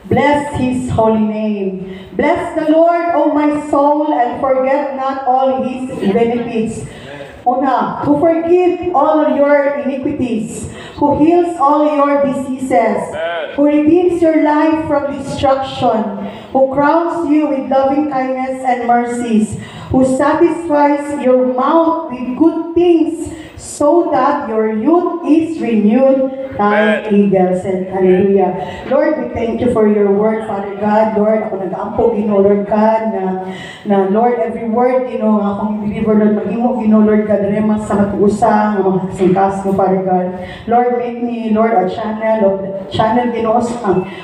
Bless His holy name. Bless the Lord, O my soul, and forget not all His benefits. Una, who forgives all your iniquities, who heals all your diseases, who redeems your life from destruction, who crowns you with loving kindness and mercies, who satisfies your mouth with good things, so that your youth is renewed like eagles. And hallelujah. Lord, we thank you for your word, Father God. Lord, ako nag-aampo, Ginoo, Lord God, na Lord, every word, Ginoo, akong deliver, Lord, maghimo, Ginoo, Lord God, remas sa matuusang, mga kasingkas mo, Father God. Lord, make me, Lord, a channel, Ginoo,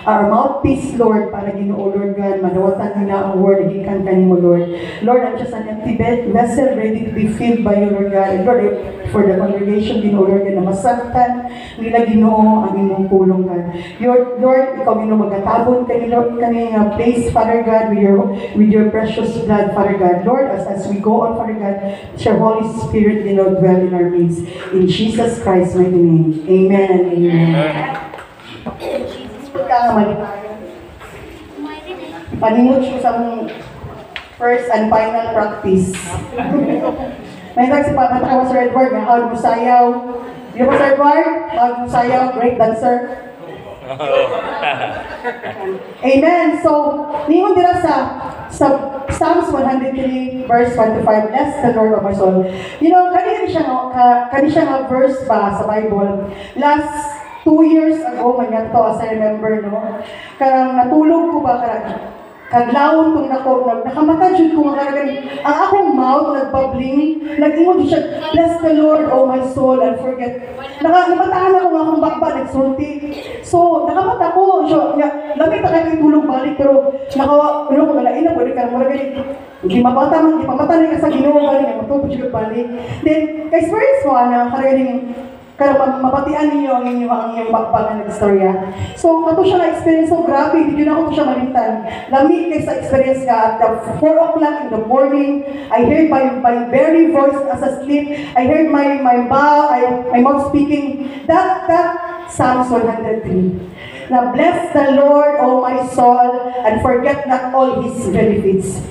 our mouthpiece, Lord, para Ginoo, Lord God, madawatan nila ang word, ikan kanimo, Lord. Lord, I'm just an empty vessel ready to be filled by you, Lord God. And Lord, for the congregation, Ginoo, Lord God, na masaktan nila, Ginoo, ang imong pulong, God. Lord, ikaw, Ginoo, magatabon kanina place, Father God, with your precious blood, Father God. Lord, as we go on, Father God, your Holy Spirit, Ginoo, dwell in our midst. In Jesus Christ's mighty name. Amen. Amen. Panimot siya sa first and final practice. May si Pamata ko Sir Edward, na hawag mo sayaw. Di ba Sir Edward? Hawag mo sayaw, great dancer. Amen. So, ningon dira sa Psalms 103 verse 1 to 5, bless the Lord of my soul. You know, kani siya nga verse pa sa Bible. Last 2 years ago, man to, as I remember, no? Karang natulog ko ba, kaglawon kong nakamata jud ko nga karang ang akong mouth nagbabling, nag-ingon siya, bless the Lord, O my soul, and forget. Namataan ako nga akong bakba, nagsulti. So, nakamata ko, so, lamit na kayo tulog balik, pero ko galain na, pwede ka na maragay. Hindi mapamata na ka sa Ginoo balik, matupod siya balik. Then, kay spirits mo, karagaling, kaya mapatian ninyo ang inyong bakbagan na istorya. So, kato siya na-experience, so grabe, hindi na ako siya malintan. Lami kay sa experience ka, at 4 o'clock in the morning, I heard my very voice as I sleep, I heard my mouth speaking, that Psalms 103. Now, bless the Lord, O my soul, and forget not all His benefits.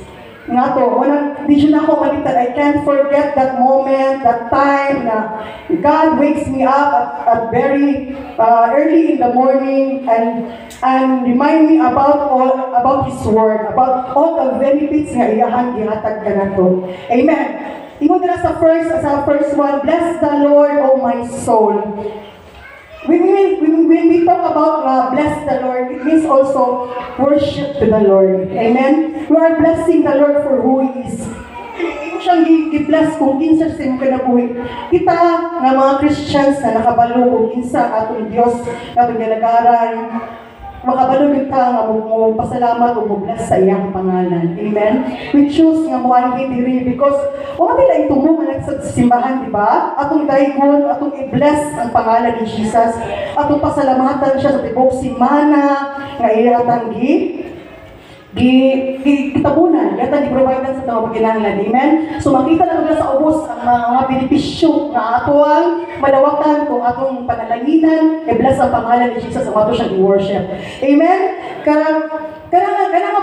Nga to, di siya na ako malitan. I can't forget that moment, that time na God wakes me up at very early in the morning and remind me about His Word, about all the benefits nga iyahan gihatag ka na to. Amen. Ingon nila sa first one, bless the Lord, O my soul. When we talk about bless the Lord, it means also worship to the Lord. Amen? We are blessing the Lord for who He is. Ito siyang i-bless kung kinsa sa imong kinabuhi. Kita nga mga Christians na nakabalo kung kinsa atong Dios nga atong ginagaran, makabalo kita nga mo pasalamat o mo bless sa iyang pangalan. Amen? We choose nga mo ang diri because wala nila itong mga sa simbahan, di ba? Atong daigon, atong i-bless ang pangalan ni Jesus. Atong pasalamatan siya sa tibok simana nga iyatang kitabunan, yata di-provide sa mga pagkinahanglan. Amen? So makita na nila sa ubos ang mga benepisyo na ato ang madawakan kung atong panalaginan, i-bless ang pangalan ni Jesus ang ato siyang i-worship. Amen? Karang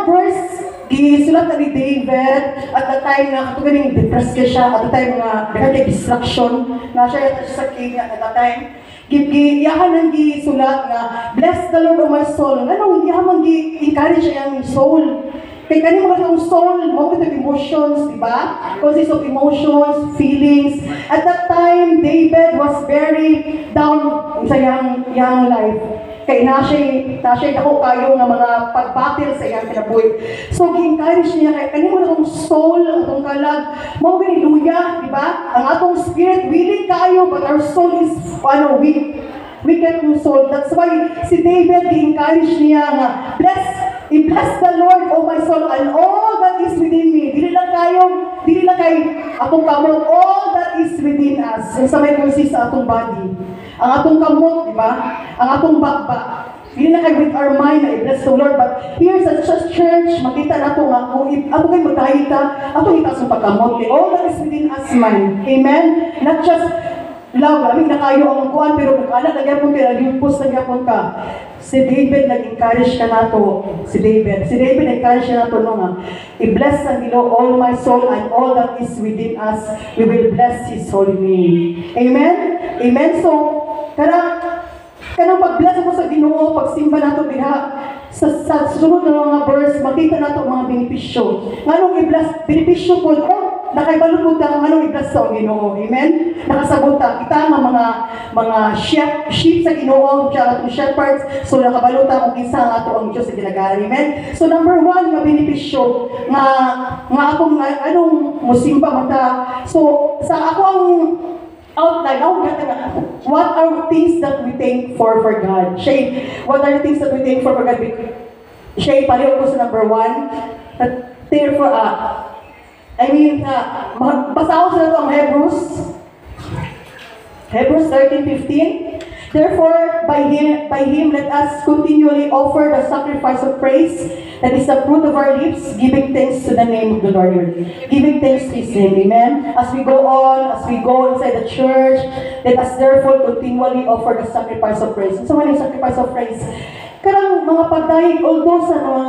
verse, gisulat na ni David at the time na katuganing depressed siya, at the time na kaya distraction, na siya yata sa king at the time. Iyahan ang gisulat nga, bless the Lord of my soul. Anong iyahan ang encourage ang soul? Kaya kanina mga itong soul, mga itong emotions, di ba? Consists of emotions, feelings. At that time, David was very down sa young life. Kaya na siya ako kayo ng mga pagbatil sa iyang kinabuhi. So, gi-encourage niya, kaya kanina mo itong soul, itong kalag, mga hallelujah, di ba? Ang atong spirit, willing kayo, but our soul is, weak. Weak ang soul. That's why si David, gi-encourage niya nga, bless the Lord, O my soul, and all that is within me. Dili lang kay atong kamot, all that is within us. Sa may consist sa atong body. Ang atong kamot, di ba? Ang atong bakba. Dili na kay with our mind na i-bless the Lord. But here sa church, makita na ito nga, kung ato kayo magdahil ka, ato itaas ang pagkamot. All that is within us, man. Amen? Not love, aming nakayo ang kuan, pero nag-anak nagyapon ka, nag-impos nagyapon ka. Si David nag-encourage ka nato. Si David nag-encourage ka nato no nga. I-bless ang Ginoo all my soul and all that is within us. We will bless His holy name. Amen? Amen? So, kanang pag-bless mo sa Ginoo, pagsimba nato diha, sa sunod na mga verse, makita nato mga benepisyo. Nganong i-bless, benepisyo po, nakaibalo po ta nganong i-bless sa Ginoo. Amen? Nakasabot ta kita nga mga sheep sa Ginoo, siya atong shepherds, so nakabalo ta kung kinsa ang ato ang Dios sa ginagari. Amen? So number 1 nga benepisyo nga akong anong musimba mata. So sa ako ang outline, what are things that we thank for God? Shay, what are the things that we thank for God? Shay, paliw ko sa number 1. Therefore, basahin sa ito ang Hebrews 13:15. Therefore, by him, let us continually offer the sacrifice of praise, that is the fruit of our lips, giving thanks to the name of the Lord. Giving thanks to His name. Amen? As we go inside the church, let us therefore continually offer the sacrifice of praise. So, ano yung sacrifice of praise? Karang mga pagdahig, although sa mga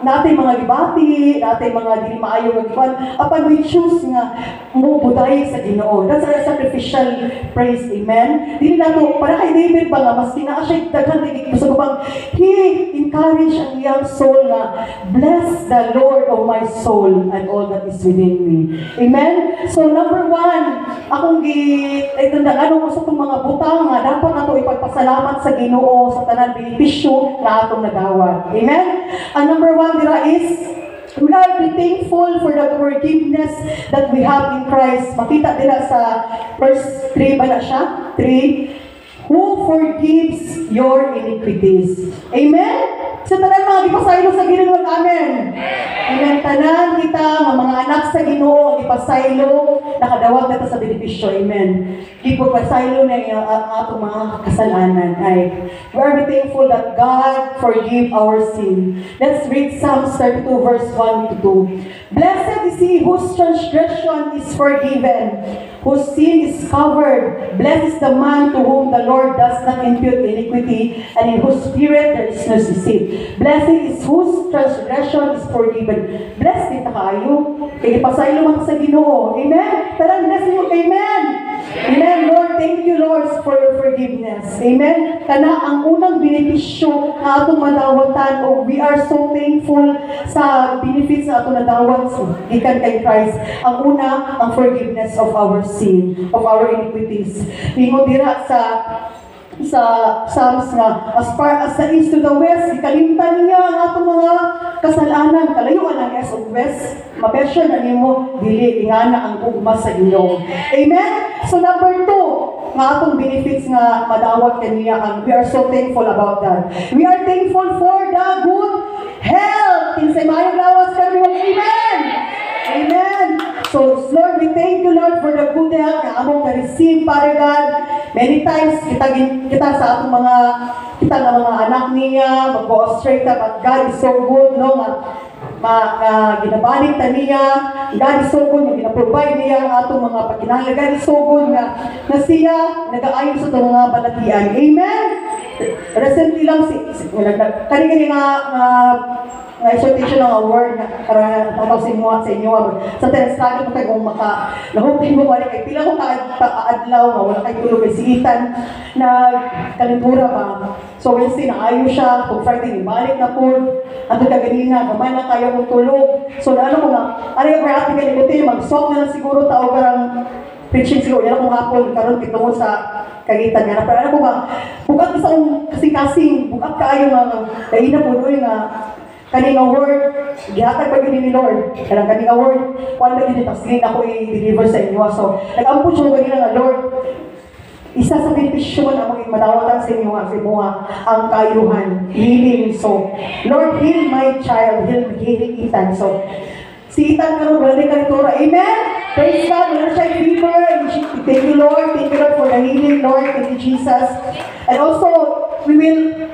natin mga gibati, natin mga dili maayo nga giban, apan we choose nga mo budayig sa Ginoo. That's our sacrificial praise. Amen. Dili nato para kay David ba nga mas kinaa siya daghan tigig sa gubang, he encouraged ang iyang soul nga bless the Lord of my soul and all that is within me. Amen. So number 1, akong itandaan ko sa itong mga butang nga dapat nato ipagpasalamat sa Ginoo sa tanan benepisyo na atong nagawad. Amen? And number 1 dira is, we are be thankful for the forgiveness that we have in Christ. Makita dira sa verse 3 ba na siya? 3. Who forgives your iniquities. Amen? Sa tanan mga ipasaylo sa Ginoo. Amen? Amen. Tanan kita, mga anak sa Ginoo, ipasaylo, nakadawat na sa benepisyo. Amen. Ipagpasaylo na yung atong mga kasalanan. Ay, we are thankful that God forgive our sin. Let's read Psalms 32 verse 1 to 2. Blessed is he whose transgression is forgiven, whose sin is covered. Blessed is the man to whom the Lord does not impute iniquity, and in whose spirit there is no deceit. Blessed is whose transgression is forgiven. Blessed din tayo. Kaya ipasaylo man sa Ginoo. Amen? Tara, bless you. Amen? Amen. Lord, thank you, Lord, for your forgiveness. Amen? Kana ang unang benepisyo na atong madawatan, o we are so thankful sa benefits na atong nadawat gikan kay Christ. Ang una, ang forgiveness of our sin, of our iniquities. Ingon dira sa Psalms nga, as far as the east to the west, ikalimtan niya ang atong mga kasalanan. Kalayuan ang east of west, mapesyon na nimo, dili, ingana ang ugma sa Ginoo. Amen? So number 2, nga atong benefits nga madawat kaniya, and we are so thankful about that. We are thankful for the good health. Kinsay maayong lawas kami. Amen! Amen! So, Lord, we thank you, Lord, for the good health na among na-receive, Father God. Many times, kita sa atong mga anak niya, mag-go straight up, but God is so good, no? Ginabalik ta niya, God is so good, ginaprovide niya ang atong mga pagkinahanglan. God is so good na siya nag-aayon sa itong mga balatian. Amen? Recently lang, kanina nga exhortation ng award na karana tataw sa inyo at sa inyo sa terestrado ko tayo kung nahupin mo wala kay pila ko kaadlaw nga wala kay tulog kay sigitan na kalentura pa. So Wednesday na ayo siya, kung Friday ibalik na po ato kaganina gamay na kayo kong tulog. So ano ko nga ano yung ate ganito mag-swap na lang siguro tao karang preaching siguro yan akong hapon karon kitungo sa kagitan nga. Pero ano ko ba bukat sa akong kasing-kasing bukat kaayo nga kaina po doon nga kaninga word, gihatag pa yun ni Lord. Kailang kaninga word, kung ba yun, tapos ako i-deliver sa inyo. So, nag-ampun siya kanina nga, Lord, isa sa benepisyon ang mga madawatan sa inyo nga, ang kayuhan, healing. So, Lord, heal my child, heal Ethan. So, si Ethan karon wala din kalitura. Amen? Praise God, wala siya fever. Thank you, Lord. Thank you, Lord, for the healing, Lord. Thank you, Jesus. And also, we will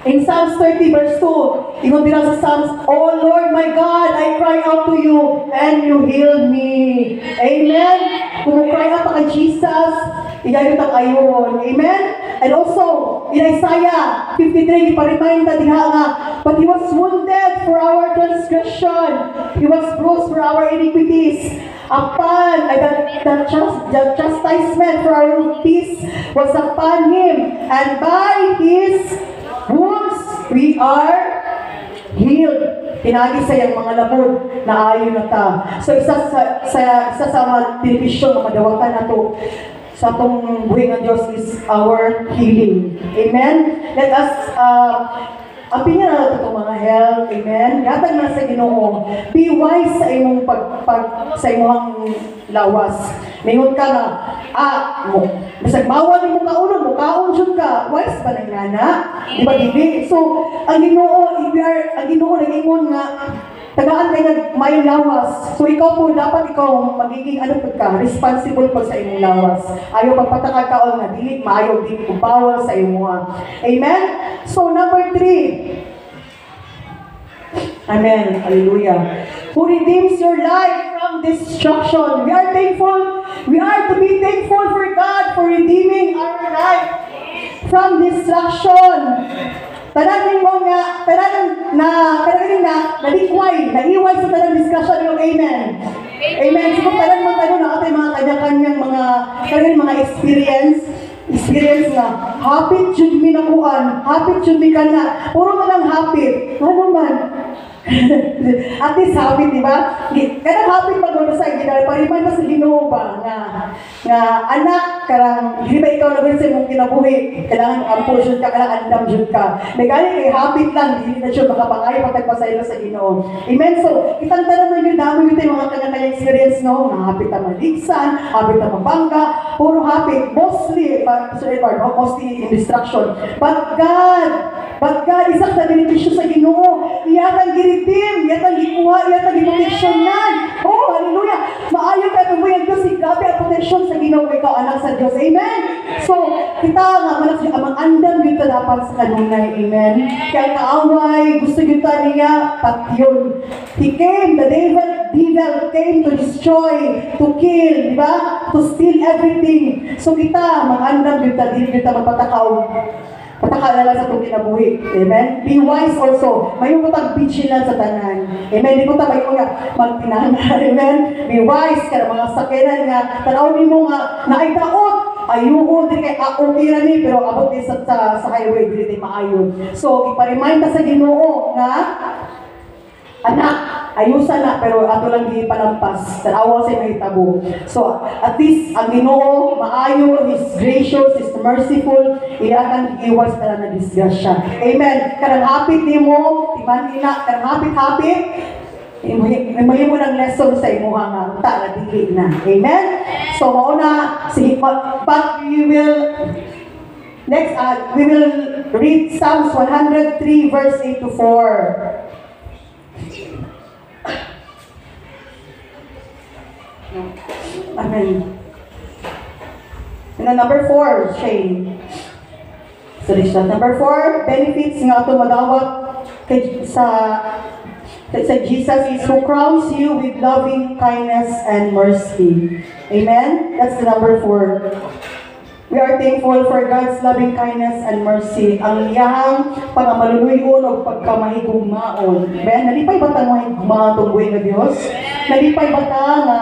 in Psalms 30 verse 2, ingon dira sa Psalms, "Oh Lord my God, I cry out to you and you healed me." Amen. Kung cry out ka kay Jesus, Iyayon ang ayon. Amen? And also, in Isaiah 53, iparemind na diha nga, but He was wounded for our transgression. He was bruised for our iniquities. Upon the chastisement for our peace was upon Him, and by His wounds we are healed. Pinagi sa iyang mga labod na ayon na ta. So isa sa mga television na madawatan na to sa itong buhay ng Diyos is our healing. Amen? Let us apin niya na ito mga health. Amen? Gatag na sa Ginoo. Be wise sa imong sa imong lawas. Mingon ka na, bisag mawal mo kaulon mo, kaon jud ka. Wise ba nang nana? Di ba dili? So, ang Ginoo nag-ingon nga, tagaan kay mayong lawas. So ikaw po, dapat ikaw magiging responsible po sa imong lawas. Ayaw pagpatakag kaon nga dili maayo dili ko bawal sa imo. Amen? So number 3. Amen. Hallelujah. Who redeems your life from destruction. We are thankful. We are to be thankful for God for redeeming our life from destruction. Tanang mo nga, tanang nalikway, naiway sa tanang discussion yung amen. Amen. So kung tanang mo na atay mga kanya-kanyang mga experience na hapit jud mi nakuan, hapit jud mi kana, puro na lang hapit. Ano man? At least hapit, di ba? Kanang hapit pag sa ginal, pariman pa sa Ginoo ba nga anak karang di ba ikaw na sa imong kinabuhi, kailangan ampo jud ka, kailangan andam jud ka. May gali kay hapit lang, dili na jud makapangay patagpasaylo sa Ginoo. Amen. So, kitang tanan man gyud dami gyud mga kanya-kanya experience no, nga hapit na maligsan, hapit na mabangga, puro hapit, mostly in destruction. But God, isa sa benepisyo sa Ginoo, iyatang giritim, iyatang gikuha, iyatang giproteksyonan. Oh, hallelujah! Maayo ka tumuyan Diyos, grabe ang proteksyon sa Ginoo, ikaw anak sa Diyos. Amen? So, kita nga, manas amang andam dito dapat sa kanunay. Amen? Kaya kaaway, gusto dito niya, patyon. The devil came to destroy, to kill, di ba? To steal everything. So kita, mag-andam dito, di kita magpatakaw. Pataka na lang sa itong kinabuhi. Amen? Be wise also. May yung kutang vigilant sa tanan. Amen? Di ko ta may mga magtinahan. Amen? Be wise ka na mga sakinan nga. Tanawin mo nga na ay daot. Ayun, di kay okay na ni, pero abot din sa highway, di rin maayon. So, iparemind ka sa Ginoo nga, anak, ayusan na, pero ato lang di palampas. Tanawa sa may tabo. So, at least, ang Ginoo, maayo, is gracious, is merciful, iyatang iwas na na disgrasya. Amen. Karang hapit ni mo, timan ina, karang hapit-hapit, may mo ng lesson sa imuha nga, ta na dili na. Amen? So, mauna, but we will, next, we will read Psalms 103, verse 8 to 4. Amen. And then number 4, Shane. So this is number 4, benefits nga ito madawat sa Jesus is who crowns you with loving kindness and mercy. Amen? That's the number 4. We are thankful for God's loving kindness and mercy. Ang iyahang pangamaluluyon o pagkamahigugmaon. Ben, nalipay ba tayo mahigugmaon itong buhay na Diyos? Nalipay ba tayo na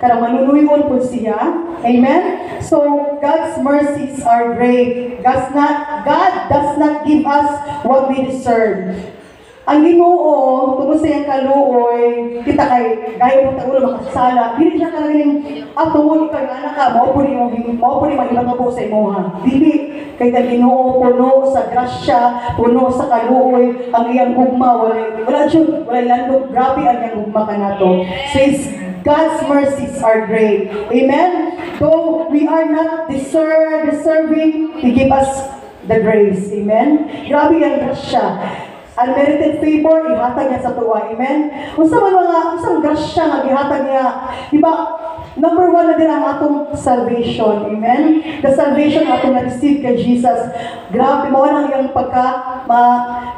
karamaluluyon po siya? Amen? So, God's mercies are great. God does not give us what we deserve. Ang Ginoo, tungkol sa iyang kaluoy, kita kay gaya mo tayo makasala, hindi siya talagang atong kay anak ka, mao po ni mahibang po sa imuha. Dili kay ang Ginoo puno sa grasya, puno sa kaluoy, ang iyang gugma wala landog, grabe ang iyang gugma kanato. Says God's mercies are great. Amen. Though we are not deserving, He give us the grace. Amen. Grabe ang grasya. Unmerited favor, ihatag niya sa tuwa. Amen? Usang grasya nga ihatag niya. Diba, number one na din ang atong salvation. Amen? The salvation atong na-receive kay Jesus. Grabe mo ang iyang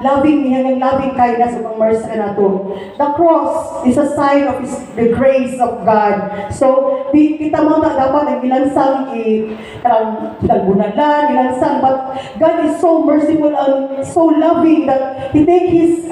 loving, iyang loving kindness at mercy ka na to. The cross is a sign of the grace of God. So, kita mo na dapat ang ilansang dalbunalan, ilansang, but God is so merciful and so loving that He take His,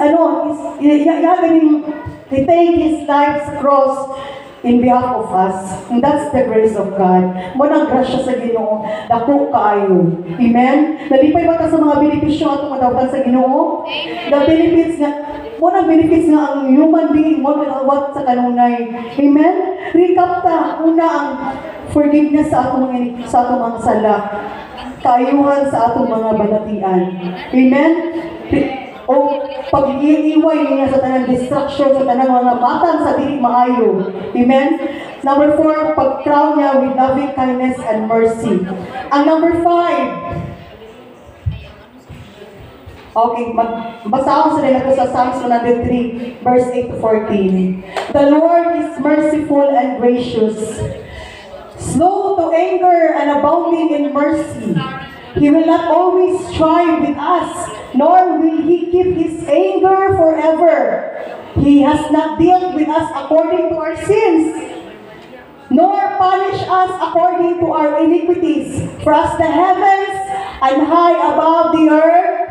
He take His life's cross in behalf of us. And that's the grace of God. Muna grasya sa Ginoo, dako kaayo. Amen? Nalipay ba ka sa mga benepisyo atong madawatan sa Ginoo? The benefits nga, muna benefits nga ang human being mo what sa kanunay. Amen? Recap ta, una ang forgiveness sa atong mga sala. Kaayuhan sa atong mga balatian. Amen? O pag-iiway niya sa tanang distraction, sa tanang mga matang sa dili maayo. Amen? Number 4, pag-crown niya with loving kindness and mercy. Ang number 5, okay, magbasa ako sa nila sa Psalms 103, verse 8 to 14. The Lord is merciful and gracious, slow to anger and abounding in mercy. He will not always strive with us, nor will He keep His anger forever. He has not dealt with us according to our sins, nor punish us according to our iniquities. For as the heavens and high above the earth,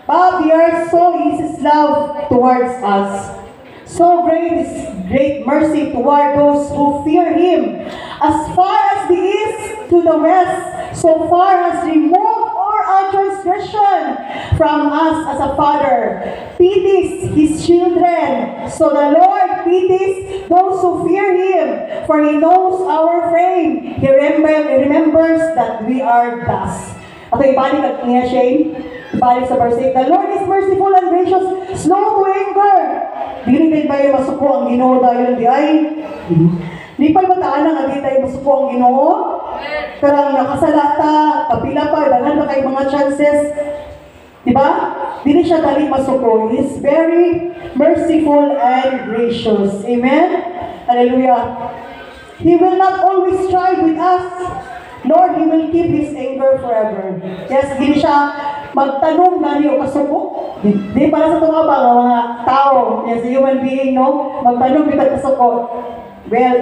above the earth, so is His love towards us. So great is great mercy toward those who fear Him. As far as the east to the west, so far has removed all our transgression from us as a father pities his children. So the Lord pities those who fear Him, for He knows our frame. He remembers that we are dust. Okay, ibalik niya Shane. Ibalik sa verse 8. The Lord is merciful and gracious, slow to anger. Dili kayo ba yung masuko ang Ginoo dahil di ay? Di pa mataan na nga di tayo masuko ang Ginoo? Karang nakasalata, kapila pa, dahil na kayo mga chances. Diba? Dili siya dali masuko. He is very merciful and gracious. Amen? Hallelujah. He will not always strive with us, nor He will keep His anger forever. Yes, hindi siya magtanong na niyo kasuko. Di para sa mga tao, yes, human being, no? Magtanong kita kasuko. Well,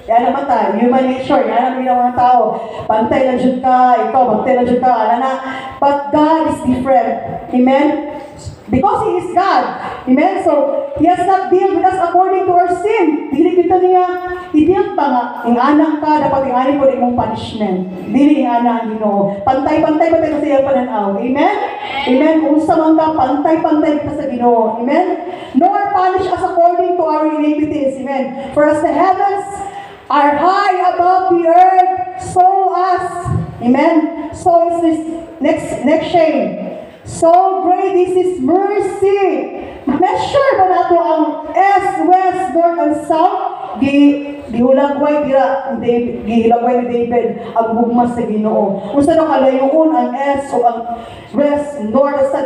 yan naman tayo, human nature, yan naman yung mga tao. Pantay lang dyan ka, ikaw, pantay lang dyan ka, na. But God is different. Amen? Because He is God. Amen? So, He has not dealt with us according to our sin. Dili kita niya, i-deal pa nga, inganak ka, dapat inganin po rin mong punishment. Dili ingana ang Ginoo. Pantay-pantay pa tayo sa iyang pananaw. Amen? Amen? Kung sa mga pantay-pantay kita sa Ginoo. Amen? Nor punish us according to our iniquities. Amen? For as the heavens are high above the earth, so us. Amen? So is this next shame. So great is His mercy. Measure ba nato ang east, west, north, and south? Gihulagway gihilagway ni David ang bugmas sa Ginoo. Unsa na kalayoon ang east o ang west, north, sa